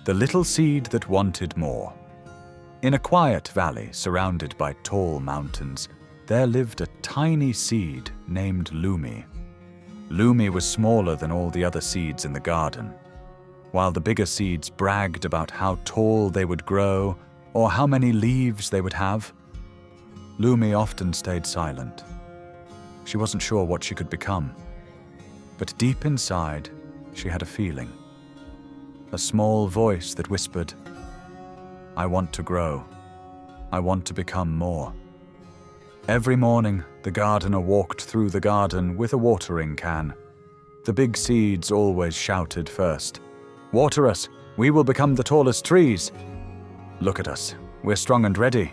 The little seed that wanted more. In a quiet valley surrounded by tall mountains, there lived a tiny seed named Lumi. Lumi was smaller than all the other seeds in the garden. While the bigger seeds bragged about how tall they would grow or how many leaves they would have, Lumi often stayed silent. She wasn't sure what she could become, but deep inside, she had a feeling. A small voice that whispered, "I want to grow. I want to become more." Every morning, the gardener walked through the garden with a watering can. The big seeds always shouted first, "Water us, we will become the tallest trees. Look at us, we're strong and ready."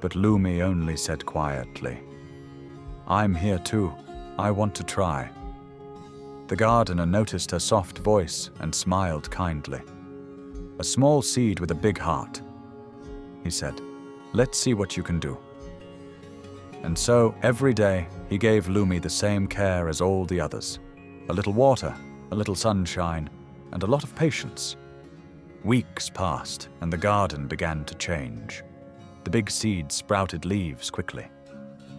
But Lumi only said quietly, "I'm here too, I want to try." The gardener noticed her soft voice and smiled kindly. "A small seed with a big heart," he said. "Let's see what you can do." And so, every day, he gave Lumi the same care as all the others. A little water, a little sunshine, and a lot of patience. Weeks passed, and the garden began to change. The big seeds sprouted leaves quickly.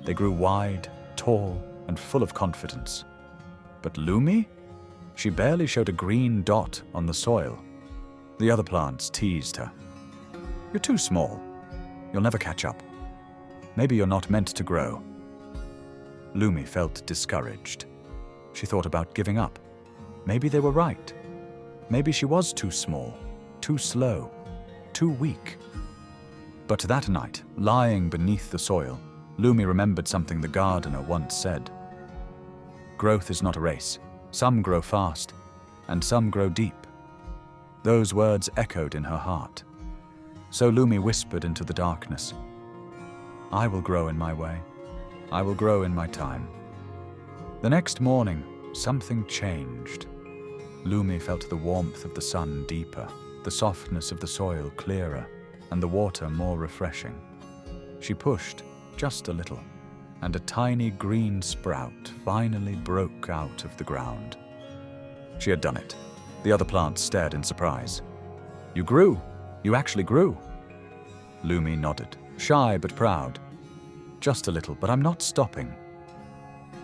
They grew wide, tall, and full of confidence. But Lumi? She barely showed a green dot on the soil. The other plants teased her. "You're too small. You'll never catch up. Maybe you're not meant to grow." Lumi felt discouraged. She thought about giving up. Maybe they were right. Maybe she was too small, too slow, too weak. But that night, lying beneath the soil, Lumi remembered something the gardener once said. "Growth is not a race. Some grow fast, and some grow deep." Those words echoed in her heart. So Lumi whispered into the darkness, "I will grow in my way. I will grow in my time." The next morning, something changed. Lumi felt the warmth of the sun deeper, the softness of the soil clearer, and the water more refreshing. She pushed just a little, and a tiny green sprout finally broke out of the ground. She had done it. The other plants stared in surprise. "You grew. You actually grew." Lumi nodded, shy but proud. "Just a little, but I'm not stopping."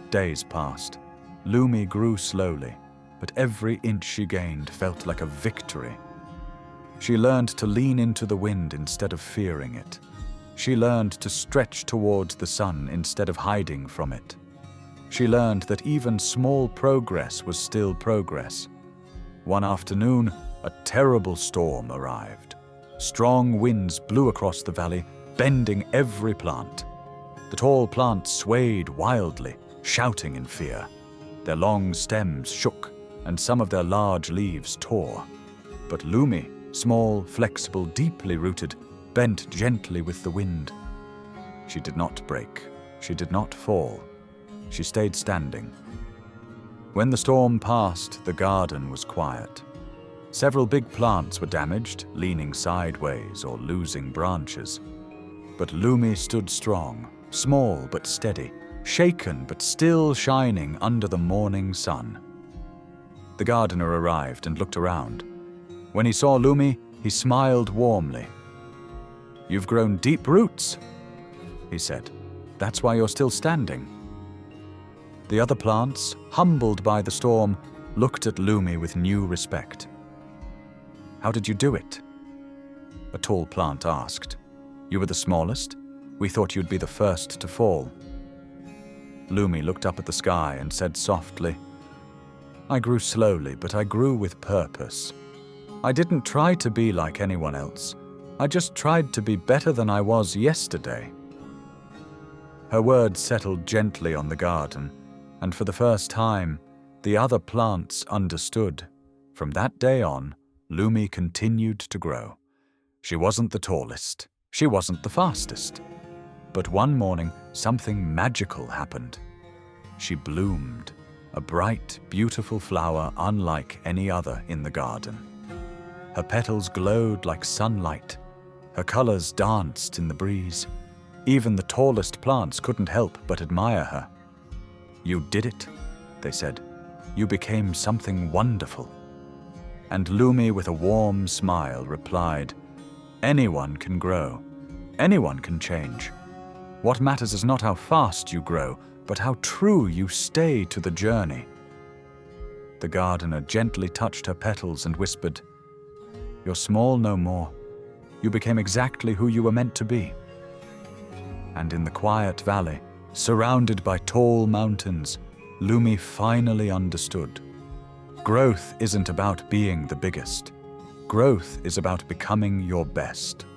Days passed. Lumi grew slowly, but every inch she gained felt like a victory. She learned to lean into the wind instead of fearing it. She learned to stretch towards the sun instead of hiding from it. She learned that even small progress was still progress. One afternoon, a terrible storm arrived. Strong winds blew across the valley, bending every plant. The tall plants swayed wildly, shouting in fear. Their long stems shook, and some of their large leaves tore. But Lumi, small, flexible, deeply rooted, bent gently with the wind. She did not break. She did not fall. She stayed standing. When the storm passed, the garden was quiet. Several big plants were damaged, leaning sideways or losing branches. But Lumi stood strong, small but steady, shaken but still shining under the morning sun. The gardener arrived and looked around. When he saw Lumi, he smiled warmly. "You've grown deep roots," he said. "That's why you're still standing." The other plants, humbled by the storm, looked at Lumi with new respect. "How did you do it?" A tall plant asked. "You were the smallest? We thought you'd be the first to fall." Lumi looked up at the sky and said softly, "I grew slowly, but I grew with purpose. I didn't try to be like anyone else. I just tried to be better than I was yesterday." Her words settled gently on the garden, and for the first time, the other plants understood. From that day on, Lumi continued to grow. She wasn't the tallest. She wasn't the fastest. But one morning, something magical happened. She bloomed, a bright, beautiful flower unlike any other in the garden. Her petals glowed like sunlight. Her colors danced in the breeze. Even the tallest plants couldn't help but admire her. "You did it," they said. "You became something wonderful." And Lumi, with a warm smile, replied, "Anyone can grow. Anyone can change. What matters is not how fast you grow, but how true you stay to the journey." The gardener gently touched her petals and whispered, "You're small no more. You became exactly who you were meant to be." And in the quiet valley, surrounded by tall mountains, Lumi finally understood. Growth isn't about being the biggest. Growth is about becoming your best.